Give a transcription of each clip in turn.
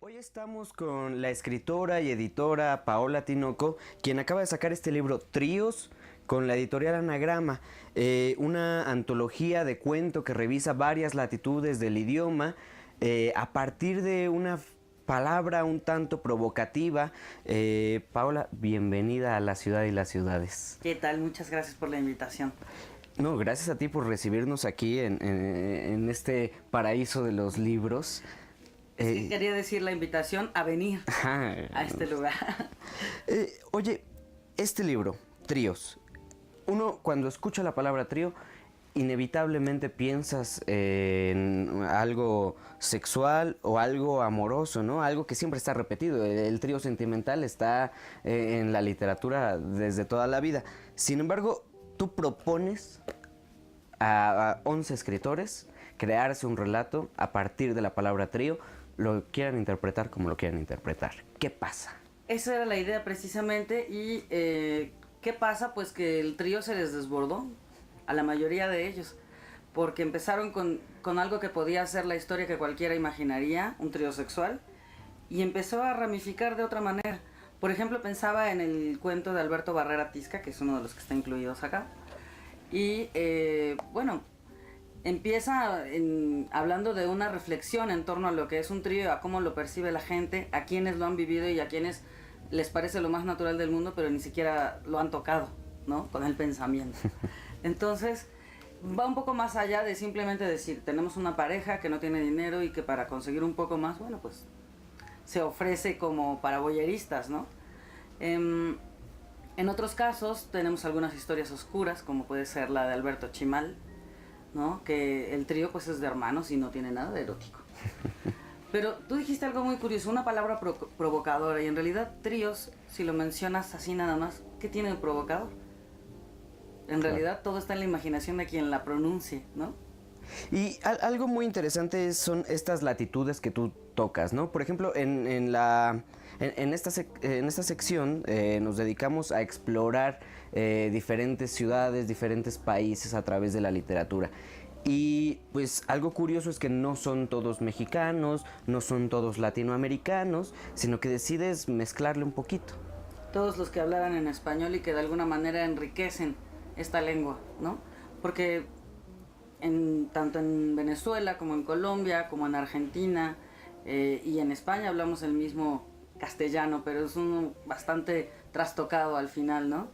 Hoy estamos con la escritora y editora Paola Tinoco, quien acaba de sacar este libro Tríos con la editorial Anagrama, una antología de cuento que revisa varias latitudes del idioma a partir de una palabra un tanto provocativa. Paola, bienvenida a La Ciudad y las Ciudades. ¿Qué tal? Muchas gracias por la invitación. No, gracias a ti por recibirnos aquí en este paraíso de los libros. Es que quería decir la invitación a venir a este lugar. Oye, este libro, Tríos, uno cuando escucha la palabra trío, inevitablemente piensas en algo sexual o algo amoroso, ¿no? Algo que siempre está repetido. El trío sentimental está en la literatura desde toda la vida. Sin embargo, tú propones a 11 escritores crearse un relato a partir de la palabra trío, lo quieran interpretar como lo quieran interpretar. ¿Qué pasa? Esa era la idea precisamente y ¿qué pasa? Pues que el trío se les desbordó a la mayoría de ellos, porque empezaron con algo que podía ser la historia que cualquiera imaginaría, un trío sexual, y empezó a ramificar de otra manera. Por ejemplo, pensaba en el cuento de Alberto Barrera Tisca, que es uno de los que está incluidos acá, y bueno, empieza hablando de una reflexión en torno a lo que es un trío, a cómo lo percibe la gente, a quienes lo han vivido y a quienes les parece lo más natural del mundo, pero ni siquiera lo han tocado, ¿no? Con el pensamiento. Entonces, va un poco más allá de simplemente decir, tenemos una pareja que no tiene dinero y que para conseguir un poco más, bueno, pues se ofrece como para voyeristas, ¿no? En otros casos tenemos algunas historias oscuras, como puede ser la de Alberto Chimal, ¿no? Que el trío pues es de hermanos y no tiene nada de erótico. Pero tú dijiste algo muy curioso, una palabra provocadora, y en realidad tríos, si lo mencionas así nada más, ¿qué tiene de provocador? En realidad todo está en la imaginación de quien la pronuncie, ¿no? Y algo muy interesante son estas latitudes que tú tocas, ¿no? Por ejemplo, en esta sección nos dedicamos a explorar diferentes ciudades, diferentes países a través de la literatura. Y pues algo curioso es que no son todos mexicanos, no son todos latinoamericanos, sino que decides mezclarle un poquito. Todos los que hablaran en español y que de alguna manera enriquecen esta lengua, ¿no? Porque tanto en Venezuela como en Colombia, como en Argentina y en España hablamos el mismo castellano, pero es uno bastante trastocado al final, ¿no?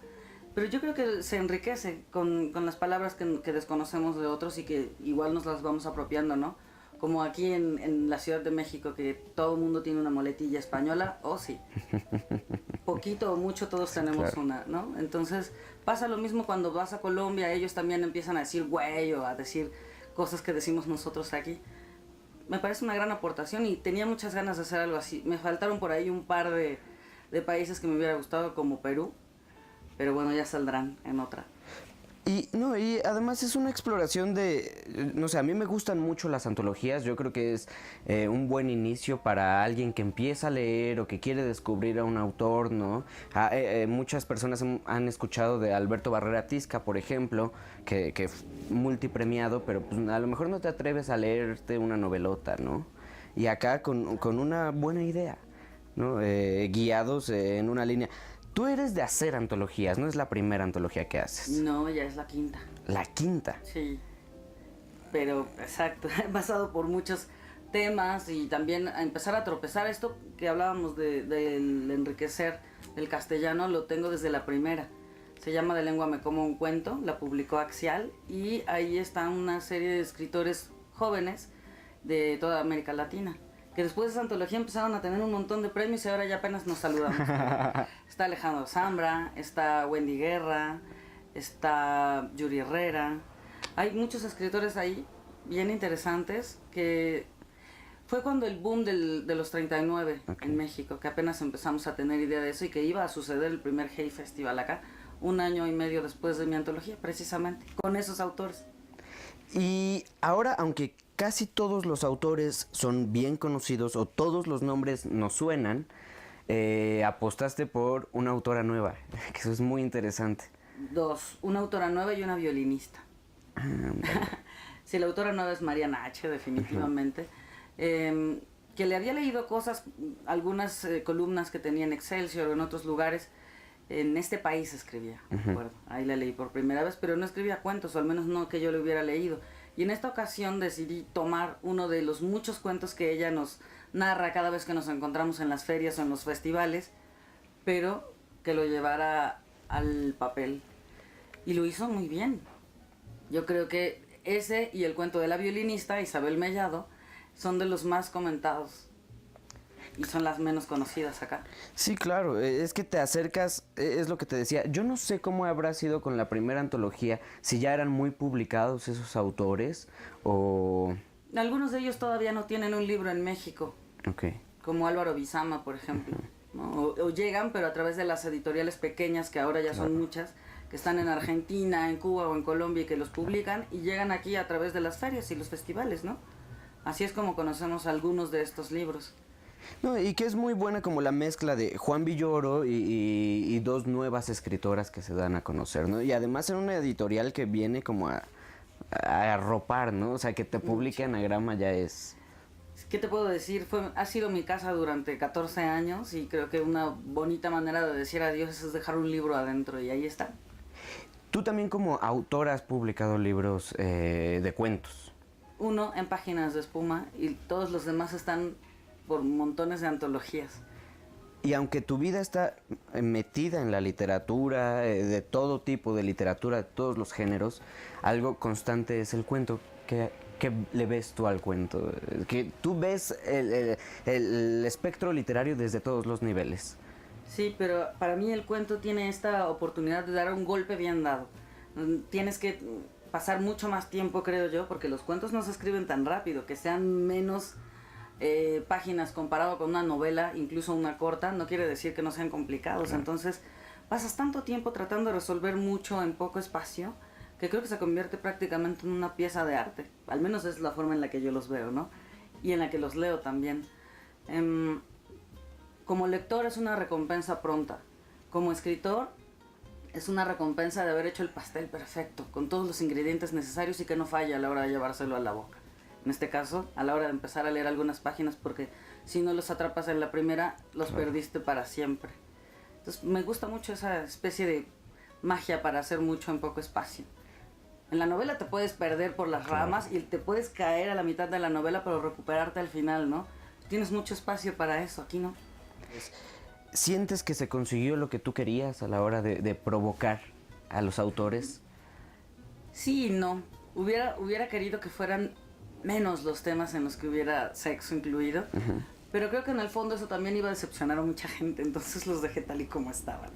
Pero yo creo que se enriquece con las palabras que desconocemos de otros y que igual nos las vamos apropiando, ¿no? Como aquí en la Ciudad de México, que todo el mundo tiene una muletilla española, oh sí. Poquito o mucho todos tenemos claro. Una, ¿no? Entonces pasa lo mismo cuando vas a Colombia, ellos también empiezan a decir güey o a decir cosas que decimos nosotros aquí. Me parece una gran aportación y tenía muchas ganas de hacer algo así. Me faltaron por ahí un par de países que me hubiera gustado, como Perú, pero bueno, ya saldrán en otra. Y además es una exploración de, no sé, a mí me gustan mucho las antologías, yo creo que es un buen inicio para alguien que empieza a leer o que quiere descubrir a un autor, ¿no? Muchas personas han escuchado de Alberto Barrera Tisca, por ejemplo, que es multipremiado, pero pues a lo mejor no te atreves a leerte una novelota, ¿no? Y acá con una buena idea, ¿no? Guiados en una línea. Tú eres de hacer antologías, no es la primera antología que haces. No, ya es la quinta. ¿La quinta? Sí, pero exacto, he pasado por muchos temas y también a empezar a tropezar. Esto que hablábamos del enriquecer el castellano lo tengo desde la primera. Se llama De lengua me como un cuento, la publicó Axial y ahí está una serie de escritores jóvenes de toda América Latina, que después de esa antología empezaron a tener un montón de premios y ahora ya apenas nos saludamos. Está Alejandro Zambra, está Wendy Guerra, está Yuri Herrera. Hay muchos escritores ahí bien interesantes que fue cuando el boom de los 39 en México, que apenas empezamos a tener idea de eso y que iba a suceder el primer Hey Festival acá, un año y medio después de mi antología, precisamente, con esos autores. Y ahora, aunque casi todos los autores son bien conocidos o todos los nombres nos suenan, apostaste por una autora nueva, que eso es muy interesante. Dos, una autora nueva y una violinista. Sí, la autora nueva es Mariana H., definitivamente. Que que le había leído cosas, algunas columnas que tenía en Excelsior o en otros lugares. En Este País escribía, ¿de acuerdo? Ahí la leí por primera vez, pero no escribía cuentos, o al menos no que yo le hubiera leído. Y en esta ocasión decidí tomar uno de los muchos cuentos que ella nos narra cada vez que nos encontramos en las ferias o en los festivales, pero que lo llevara al papel. Y lo hizo muy bien. Yo creo que ese y el cuento de la violinista, Isabel Mellado, son de los más comentados. Y son las menos conocidas acá. Sí, claro, es que te acercas, es lo que te decía. Yo no sé cómo habrá sido con la primera antología, si ya eran muy publicados esos autores o... Algunos de ellos todavía no tienen un libro en México. Ok. Como Álvaro Bizama, por ejemplo. ¿No? O llegan, pero a través de las editoriales pequeñas, que ahora ya son muchas, que están en Argentina, en Cuba o en Colombia y que los publican, y llegan aquí a través de las ferias y los festivales, ¿no? Así es como conocemos algunos de estos libros. No, y que es muy buena como la mezcla de Juan Villoro y dos nuevas escritoras que se dan a conocer, ¿no? Y además en una editorial que viene como a arropar, ¿no? O sea, que te publique Anagrama ya es... ¿Qué te puedo decir? Ha sido mi casa durante 14 años y creo que una bonita manera de decir adiós es dejar un libro adentro y ahí está. Tú también como autora has publicado libros de cuentos. Uno en Páginas de Espuma y todos los demás están por montones de antologías. Y aunque tu vida está metida en la literatura, de todo tipo de literatura, de todos los géneros, algo constante es el cuento. ¿Qué le ves tú al cuento? Que tú ves el espectro literario desde todos los niveles. Sí, pero para mí el cuento tiene esta oportunidad de dar un golpe bien dado. Tienes que pasar mucho más tiempo, creo yo, porque los cuentos no se escriben tan rápido, que sean menos... páginas comparado con una novela, incluso una corta, no quiere decir que no sean complicados. Claro. Entonces pasas tanto tiempo tratando de resolver mucho en poco espacio que creo que se convierte prácticamente en una pieza de arte. Al menos es la forma en la que yo los veo, ¿no? Y en la que los leo también. Como lector es una recompensa pronta. Como escritor es una recompensa de haber hecho el pastel perfecto, con todos los ingredientes necesarios y que no falla a la hora de llevárselo a la boca. En este caso, a la hora de empezar a leer algunas páginas, porque si no los atrapas en la primera, los perdiste para siempre. Entonces, me gusta mucho esa especie de magia para hacer mucho en poco espacio. En la novela te puedes perder por las ramas y te puedes caer a la mitad de la novela, pero recuperarte al final, ¿no? Tienes mucho espacio para eso, aquí no. ¿Sientes que se consiguió lo que tú querías a la hora de provocar a los autores? Sí y no. Hubiera querido que fueran menos los temas en los que hubiera sexo incluido, pero creo que en el fondo eso también iba a decepcionar a mucha gente, entonces los dejé tal y como estaban.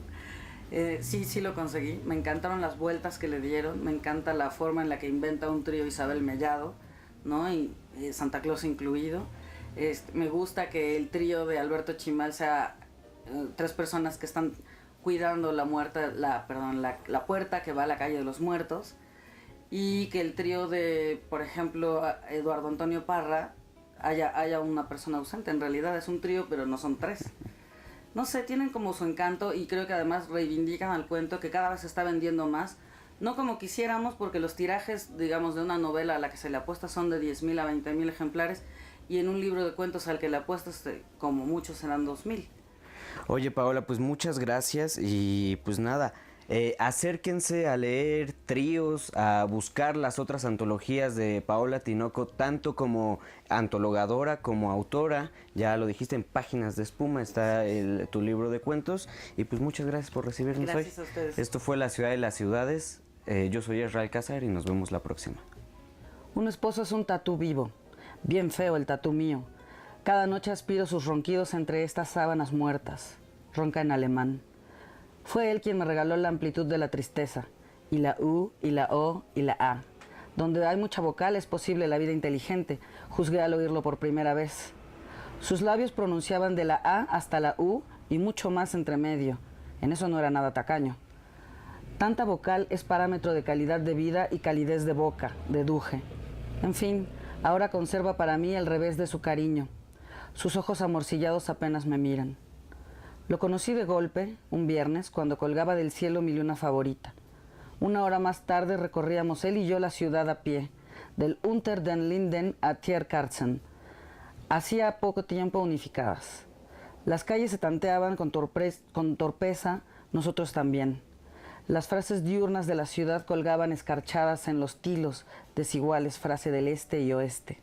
Sí lo conseguí, me encantaron las vueltas que le dieron, me encanta la forma en la que inventa un trío Isabel Mellado, ¿no? Y Santa Claus incluido. Me gusta que el trío de Alberto Chimal sea 3 personas que están cuidando la puerta que va a la calle de los muertos. Y que el trío de, por ejemplo, Eduardo Antonio Parra haya una persona ausente. En realidad es un trío, pero no son 3. No sé, tienen como su encanto y creo que además reivindican al cuento que cada vez se está vendiendo más. No como quisiéramos, porque los tirajes, digamos, de una novela a la que se le apuesta son de 10,000 a 20,000 ejemplares y en un libro de cuentos al que le apuestas, como muchos, serán 2,000. Oye, Paola, pues muchas gracias y pues nada... acérquense a leer tríos, a buscar las otras antologías de Paola Tinoco, tanto como antologadora como autora. Ya lo dijiste, en Páginas de Espuma está tu libro de cuentos. Y pues muchas gracias por recibirnos hoy. Gracias a ustedes. Esto fue La Ciudad de las Ciudades. Yo soy Ezra Alcázar y nos vemos la próxima. Un esposo es un tatú vivo. Bien feo el tatú mío. Cada noche aspiro sus ronquidos entre estas sábanas muertas. Ronca en alemán. Fue él quien me regaló la amplitud de la tristeza, y la U, y la O, y la A. Donde hay mucha vocal es posible la vida inteligente, juzgué al oírlo por primera vez. Sus labios pronunciaban de la A hasta la U y mucho más entre medio. En eso no era nada tacaño. Tanta vocal es parámetro de calidad de vida y calidez de boca, deduje. En fin, ahora conserva para mí el revés de su cariño. Sus ojos amorcillados apenas me miran. Lo conocí de golpe, un viernes, cuando colgaba del cielo mi luna favorita. Una hora más tarde recorríamos él y yo la ciudad a pie, del Unter den Linden a Tiergarten. hacía poco tiempo unificadas. Las calles se tanteaban con torpeza, nosotros también. Las frases diurnas de la ciudad colgaban escarchadas en los tilos, desiguales frase del este y oeste.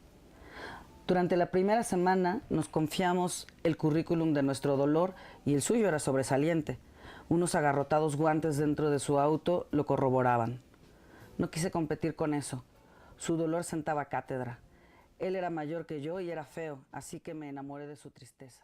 Durante la primera semana nos confiamos el currículum de nuestro dolor y el suyo era sobresaliente. Unos agarrotados guantes dentro de su auto lo corroboraban. No quise competir con eso. Su dolor sentaba cátedra. Él era mayor que yo y era feo, así que me enamoré de su tristeza.